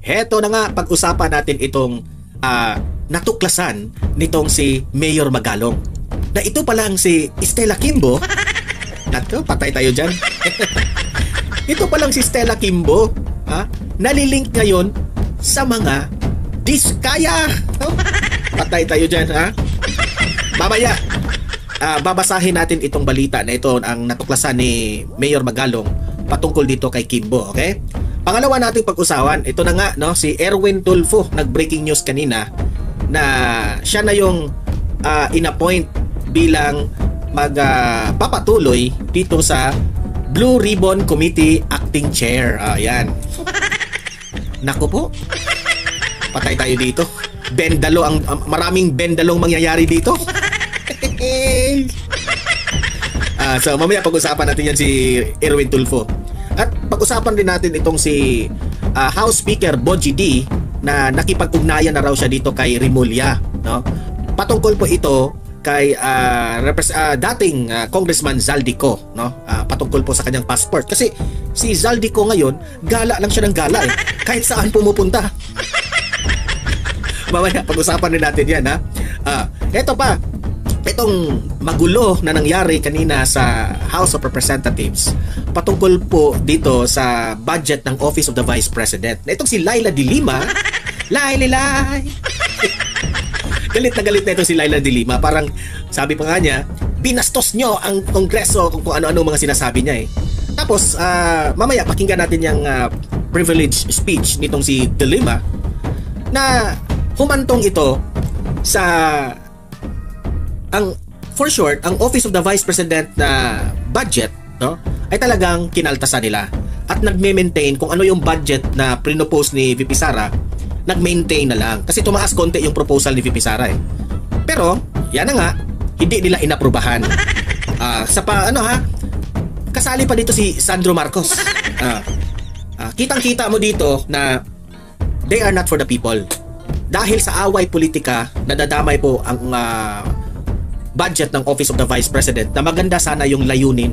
Heto na nga, pag-usapan natin itong natuklasan nitong si Mayor Magalong. Na ito palang si Stella Kimbo. Nato, patay tayo dyan. Ito palang si Stella Kimbo, nalilink ngayon sa mga diskaya. Patay tayo dyan, Mamaya, babasahin natin itong balita na ito ang natuklasan ni Mayor Magalong patungkol dito kay Kimbo, okay? Pangalawa nating pag-usawan, ito na nga, no, si Erwin Tulfo, nag-breaking news kanina na siya na yung inappoint bilang magpapatuloy dito sa Blue Ribbon Committee Acting Chair. Ayan. Naku po. Patay tayo dito. Bendalo maraming bendalong mangyayari dito. So mamaya pag-usapan natin yan si Erwin Tulfo. At pag-usapan din natin itong si House Speaker Boji D na nakipag-ugnayan na raw siya dito kay Rimulya, no? Patungkol po ito kay dating Congressman Zaldico, no? Patungkol po sa kanyang passport kasi si Zaldico ngayon gala lang siya ng gala kahit saan pumupunta. Mamaya pag-usapan din natin yan, Ito pa, itong magulo na nangyari kanina sa House of Representatives patungkol po dito sa budget ng Office of the Vice President. Na itong si Laila de Lima, galit na ito si Laila de Lima. Parang sabi pa nga niya, binastos nyo ang Kongreso kung ano-ano mga sinasabi niya Tapos mamaya pakinggan natin yung privilege speech nitong si de Lima na humantong ito sa for short, ang Office of the Vice President na budget, no, ay talagang kinaltasan nila at nagme-maintain kung ano yung budget na pinopose ni VP Sara, nag-maintain na lang kasi tumaas konti yung proposal ni VP Sara Pero yan na nga, hindi nila inaprubahan. Kasali pa dito si Sandro Marcos. Kitang-kita mo dito na they are not for the people. Dahil sa away politika, nadadamay po ang budget ng Office of the Vice President na maganda sana yung layunin.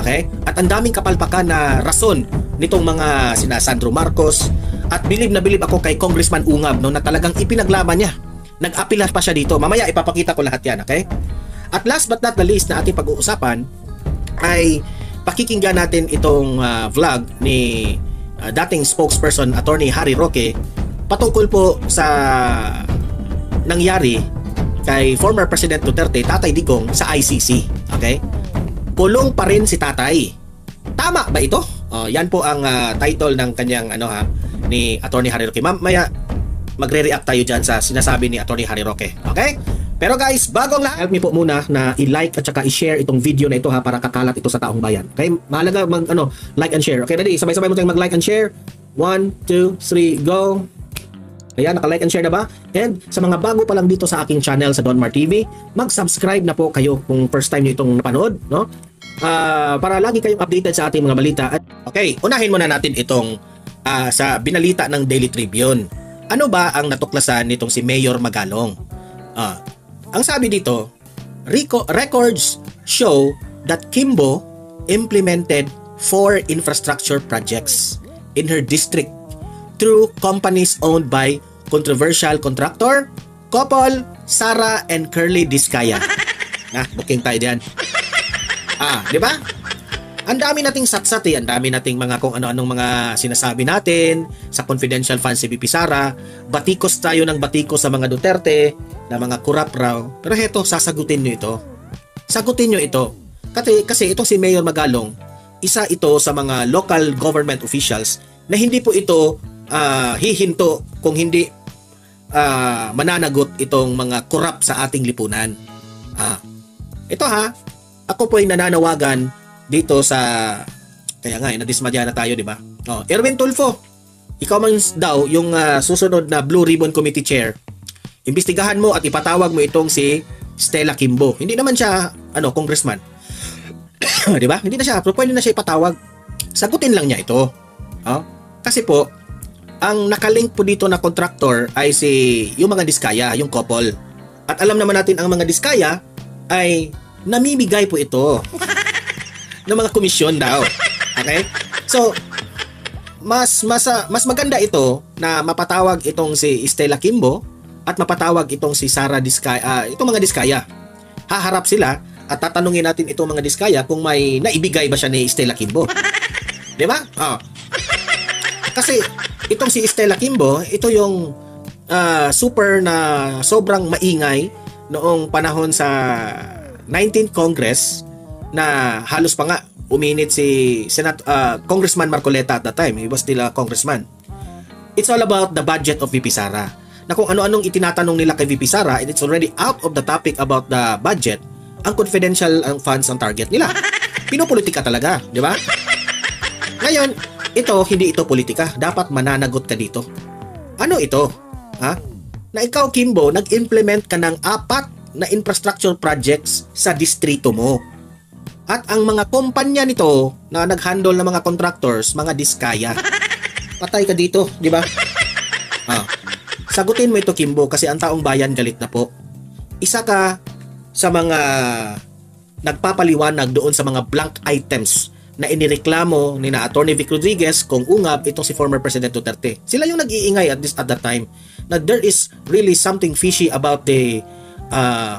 Okay? At ang daming kapalpakan na rason nitong mga sina Sandro Marcos at bilib na bilib ako kay Congressman Ungab, no, na talagang ipinaglaban niya. Nag-apila pa siya dito. Mamaya ipapakita ko lahat yan, okay? At last but not the least na ating pag-uusapan ay pakikinggan natin itong vlog ni dating spokesperson Attorney Harry Roque patungkol po sa nangyari kay former President Duterte, Tatay Digong, sa ICC. Okay? Kulong pa rin si Tatay. Tama ba ito? Yan po ang title ng kanyang ni Attorney Harry Roque. Mamaya magre-react tayo dyan sa sinasabi ni Attorney Harry Roque. Okay? Pero guys, bagong lahat, help me po muna na i-like at saka i-share itong video na ito para kakalat ito sa taong bayan. Okay? Mahalaga like and share. Okay, ready? Sabay-sabay mo tayong mag-like and share. 1, 2, 3, go! Ayan, naka-like and share na ba? And sa mga bago pa lang dito sa aking channel sa Donmar TV, mag-subscribe na po kayo kung first time nyo itong napanood, no? Para lagi kayong updated sa ating mga balita. Okay, unahin muna natin itong sa binalita ng Daily Tribune. Ano ba ang natuklasan nitong si Mayor Magalong? Ang sabi dito, records show that Kimbo implemented 4 infrastructure projects in her district through companies owned by controversial contractor, couple, Sara and Curly Diskaya. Booking tayo diyan. Di ba? Ang dami nating satsat ang dami nating mga kung ano-anong mga sinasabi natin sa confidential funds si VP Sara. Batikos tayo ng batikos sa mga Duterte na mga kurap raw. Pero heto, sasagutin nyo ito. Sagutin nyo ito. Kasi itong si Mayor Magalong, isa ito sa mga local government officials na hindi po ito hihinto kung hindi mananagot itong mga korap sa ating lipunan. Ito ako po ay nananawagan dito sa kaya nga nadismadya na tayo, di ba? Erwin Tulfo, ikaw man daw yung susunod na Blue Ribbon Committee Chair. Imbestigahan mo at ipatawag mo itong si Stella Kimbo. Hindi naman siya congressman. Di ba? Hindi na siya, pero pwede na siya ipatawag. Sagutin lang niya ito. Kasi po ang nakalink po dito na contractor ay yung mga Diskaya, yung couple. At alam naman natin ang mga Diskaya ay namimigay po ito ng mga komisyon daw. Okay? So, mas maganda ito na mapatawag itong si Stella Kimbo at mapatawag itong si Sara Diskaya, itong mga Diskaya. Haharap sila at tatanungin natin itong mga Diskaya kung may naibigay ba siya ni Stella Kimbo. Di ba? Kasi itong si Stella Kimbo, ito yung super na sobrang maingay noong panahon sa 19th Congress na halos pa nga uminit si Congressman Marcoleta at that time. He was still a congressman. It's all about the budget of VP Sara. Na kung ano-anong itinatanong nila kay VP Sara, and it's already out of the topic about the budget, ang confidential funds ang target nila. Pinopolitika talaga, di ba? Ngayon, hindi ito politika. Dapat mananagot ka dito. Ano ito? Na ikaw, Kimbo, nag-implement ka ng 4 na infrastructure projects sa distrito mo. At ang mga kumpanya nito na nag-handle ng mga contractors, mga Diskaya. Patay ka dito, di ba? Sagutin mo ito, Kimbo, kasi ang taong bayan galit na po. Isa ka sa mga nagpapaliwanag doon sa mga blank items na inireklamo ni na Attorney Vic Rodriguez kung ungab itong si former President Duterte. Sila yung nag-iingay at that time na there is really something fishy about the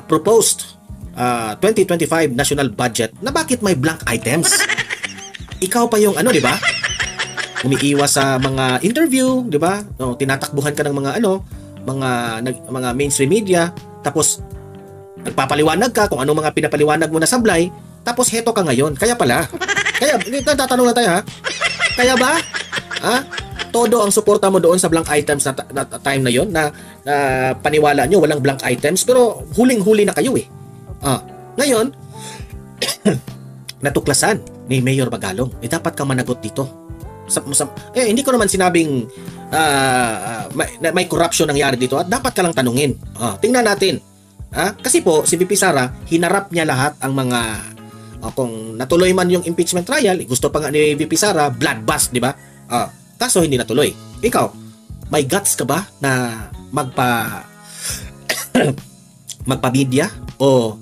proposed 2025 national budget na bakit may blank items. Ikaw pa yung di ba? Umiiwas sa mga interview, di ba? Tinatakbuhan ka ng mga mainstream media, tapos nagpapaliwanag ka kung anong mga pinapaliwanag mo na sablay, tapos heto ka ngayon. Kaya tatanong na tayo Kaya ba? Todo ang suporta mo doon sa blank items na time na yon na paniwala nyo walang blank items, pero huling-huli na kayo ngayon natuklasan ni Mayor Magalong. Dapat kang managot dito. Hindi ko naman sinabing may corruption nangyari dito at dapat ka lang tanungin. Tingnan natin. Kasi po si VP Sara, hinarap niya lahat ang mga kung natuloy man yung impeachment trial, gusto pa nga ni VP Sara bloodbath, di ba? Kaso hindi natuloy. Ikaw, may guts ka ba na magpa-media o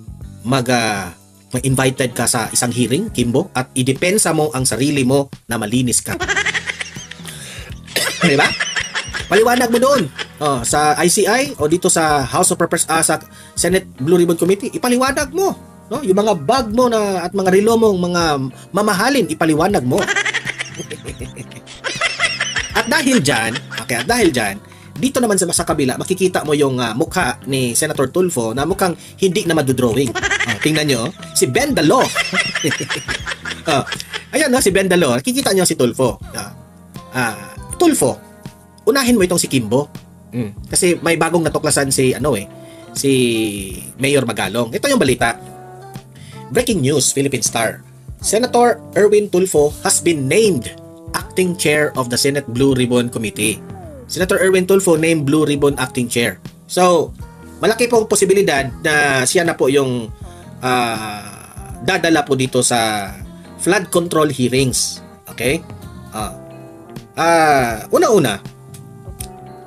invited ka sa isang hearing, Kimbo, at idepensa mo ang sarili mo na malinis ka? Di ba? Paliwanag mo doon sa ICI o dito sa House of sa Senate Blue Ribbon Committee, ipaliwanag mo, no? Yung mga bag mo at mga relo mong mga mamahalin, ipaliwanag mo. At dahil diyan, dito naman sa kabila, makikita mo yung mukha ni Senator Tulfo na mukhang hindi na madodrawing. Tingnan nyo, si Ben Dalo. Ayan, si Ben Dalo. Kikita nyo si Tulfo. Tulfo, unahin mo itong si Kimbo. Kasi may bagong natuklasan si Mayor Magalong. Ito yung balita. Breaking news, Philippine Star. Senator Erwin Tulfo has been named acting chair of the Senate Blue Ribbon Committee. Senator Erwin Tulfo named Blue Ribbon Acting Chair. So, malaki pong posibilidad na siya na po yung dadala po dito sa flood control hearings. Okay? Una-una,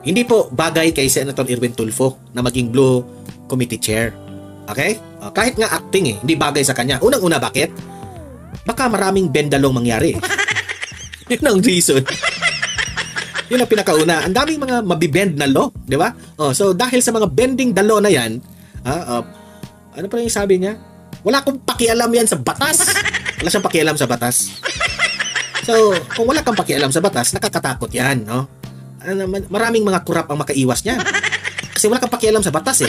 hindi po bagay kay Senator Erwin Tulfo na maging Blue Committee Chair. Okay? Kahit nga acting hindi bagay sa kanya. Unang-una, bakit? Baka maraming bendalong mangyari. Yun ang reason. Yun ang pinakauna. Ang daming mga mabibend na law, di ba? So dahil sa mga bending the law na yan, ano pa yung sabi niya? Wala akong pakialam yan sa batas. Wala siyang pakialam sa batas. So, kung wala kang pakialam sa batas, nakakatakot yan, no? Maraming mga kurap ang makaiwas niyan. Kasi wala kang pakialam sa batas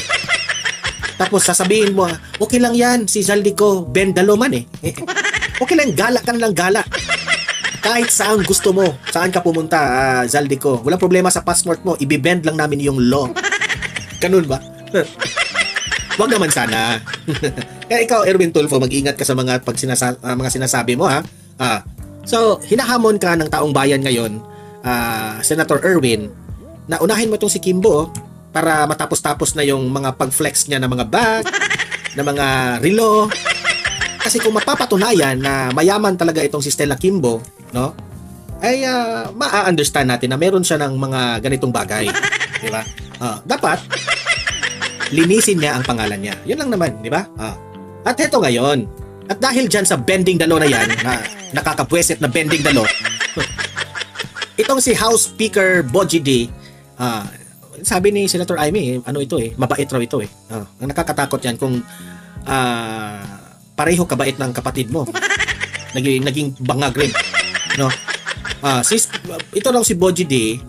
Tapos sasabihin mo, okay lang yan, si Zaldico, bend the law man Okay lang, gala ka lang gala. Kahit saan gusto mo, saan ka pumunta, Zaldico. Walang problema sa passport mo, ibibend lang namin yung law. Ganun ba? Wag naman sana. Kaya ikaw, Erwin Tulfo, mag-ingat ka sa mga mga sinasabi mo, So, hinahamon ka ng taong bayan ngayon, Senator Erwin, na unahin mo itong si Kimbo para matapos-tapos na yung mga pag-flex niya ng mga bag, ng mga relo. Kasi kung mapapatunayan na mayaman talaga itong si Stella Kimbo, no? Ay ma-understand natin na meron siya ng mga ganitong bagay, di ba? Dapat linisin niya ang pangalan niya. Yun lang naman, di ba? At heto ngayon. At dahil diyan sa bending the law na yan, na nakakapweset na bending the law, Itong si House Speaker Boji D, sabi ni Senator Amy, ano ito mabait raw ito ang nakakatakot yan kung pareho kabait ng kapatid mo. Naging bangag rin, no? Ito raw si Boji D,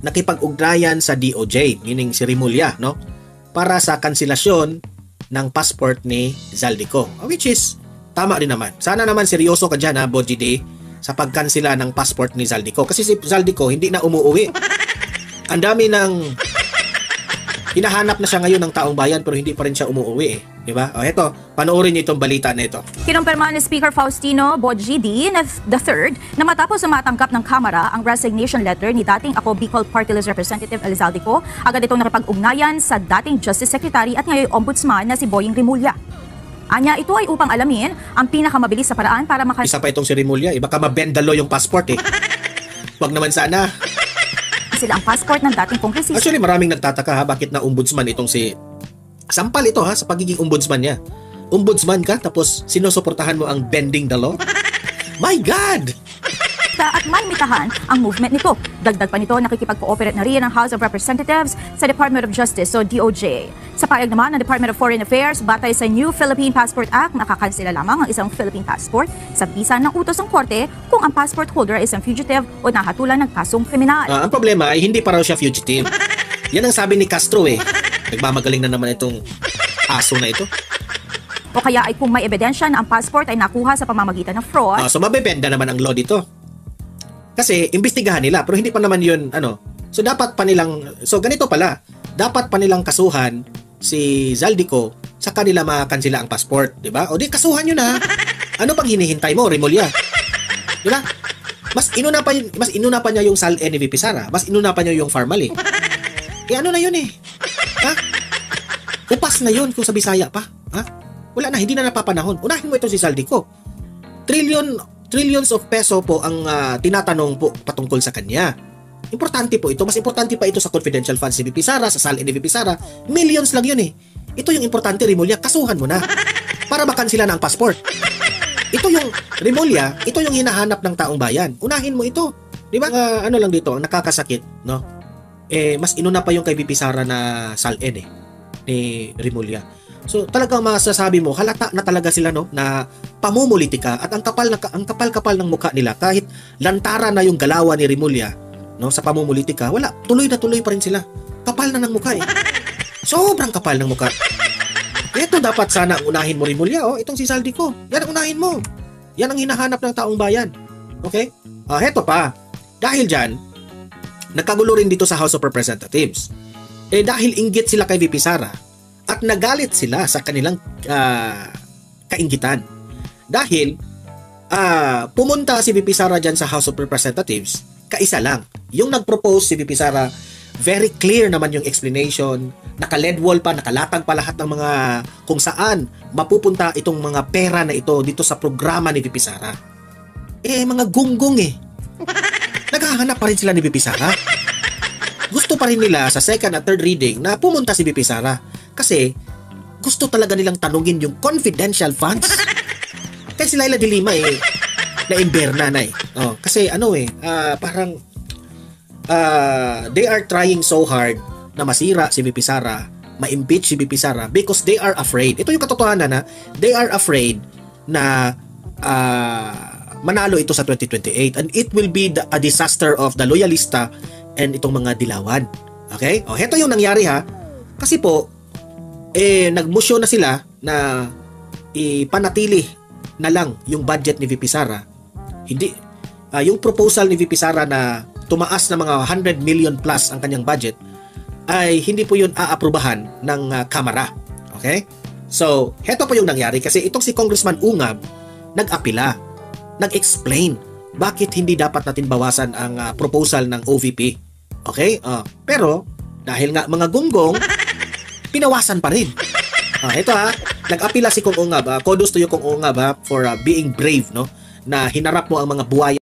nakipag-ugnayan sa DOJ, meaning si Rimulya, no? Para sa kanselasyon ng passport ni Zaldico, which is tama rin naman. Sana naman seryoso ka dyan, Boji D, sa pagkansela ng passport ni Zaldico. Kasi si Zaldico hindi na umuwi. Ang dami ng hinahanap na siya ngayon ng taong bayan pero hindi pa rin siya umuwi di ba? Eto, panoorin niyo itong balita na ito. Kinumpirma ni Speaker Faustino Boji D III na matapos na matanggap ng Kamara ang resignation letter ni dating Ako Bicol Party List Representative Zaldico, agad itong nakipag-ugnayan sa dating Justice Secretary at ngayon Ombudsman na si Boying Rimulya. Anya, ito ay upang alamin ang pinakamabilis sa paraan para Isa pa itong si Rimulya, baka mabendalo yung passport Wag naman sana. Sila ang passport ng dating kongresista. Actually, maraming nagtataka bakit na ombudsman itong si... Sampal ito sa pagiging ombudsman niya. Ombudsman ka, tapos sinusuportahan mo ang bending the law? My God! At malimitahan ang movement nito. Dagdag pa nito, nakikipag-cooperate na rin ang House of Representatives sa Department of Justice o DOJ. Sa payag naman ng Department of Foreign Affairs, batay sa New Philippine Passport Act, nakakansela lamang ang isang Philippine passport sa bisa ng utos ng korte kung ang passport holder ay isang fugitive o nahatulan ng kasong kriminal. Ang problema ay hindi pa raw siya fugitive. Yan ang sabi ni Castro Nagmamagaling na naman itong aso na ito. O kaya ay kung may ebidensya na ang passport ay nakuha sa pamamagitan ng fraud. So mabebenda naman ang law dito. Kasi imbestigahan nila pero hindi pa naman yun So dapat pa nilang ganito pala. Dapat pa nilang kasuhan si Zaldico sa kanila makansela ang passport, di ba? O di kasuhan nyo na. Ano pang hinihintay mo, Rimulya? Di ba? Mas inuna pa niya yung SALE ni VP Sara. Mas inuna pa niya yung Farmally. Ano na yun Ha? Upas na yun kung sa Bisaya pa. Ha? Wala na, hindi na napapanahon. Unahin mo ito si Zaldico. Trillions of peso po ang tinatanong po patungkol sa kanya. Importante po ito. Mas importante pa ito sa confidential funds ni VP Sara, sa SALE ni VP Sara. Millions lang yun Ito yung importante, Rimulya. Kasuhan mo na para makansela na ang passport. Ito yung Rimulya, ito yung hinahanap ng taong bayan. Unahin mo ito. Di ba? Ano lang dito, nakakasakit, no? Mas inuna pa yung kay VP Sara na SALE ni Rimulya. So talagang masasabi mo, halata na talaga sila na pamumulitika at ang kapal-kapal ng mukha nila kahit lantara na yung galawan ni Rimulya sa pamumulitika, wala, tuloy na tuloy pa rin sila. Kapal na ng mukha Sobrang kapal ng mukha. Ito dapat sana ang unahin mo, Rimulya, itong si Zaldico. Yan ang unahin mo. Yan ang hinahanap ng taong bayan. Okay? Heto pa. Dahil dyan, nagkagulo rin dito sa House of Representatives. Dahil inggit sila kay VP Sara at nagalit sila sa kanilang kainggitan. Dahil pumunta si VP Sara dyan sa House of Representatives, kaisa lang. Yung nag-propose si VP Sara, very clear naman yung explanation, naka-LED wall pa, nakalatag pa lahat ng mga kung saan mapupunta itong mga pera na ito dito sa programa ni VP Sara. Mga gunggong naghahanap pa rin sila ni VP Sara. Gusto pa rin nila sa second at third reading na pumunta si VP Sara kasi gusto talaga nilang tanungin yung confidential funds. Kasi si Laila de Lima na-imberna na kasi parang they are trying so hard na masira si VP Sara, ma-impeach si VP Sara because they are afraid. Ito yung katotohanan na they are afraid na manalo ito sa 2028 and it will be a disaster of the loyalista and itong mga dilawan. Okay? Heto yung nangyari kasi po nagmusyon na sila na ipanatili na lang yung budget ni VP Sara. Hindi yung proposal ni VP Sara na tumaas na mga 100 million plus ang kanyang budget ay hindi po yun aaprubahan ng Kamara. Okay? So, heto po yung nangyari kasi itong si Congressman Ungab nag-apila, nag-explain bakit hindi dapat natin bawasan ang proposal ng OVP. Okay? Pero dahil nga mga gunggong pinawasan pa rin. Ito nag-apila si Kong Ungab. Kudos to you Kong Ungab for being brave na hinarap mo ang mga buwaya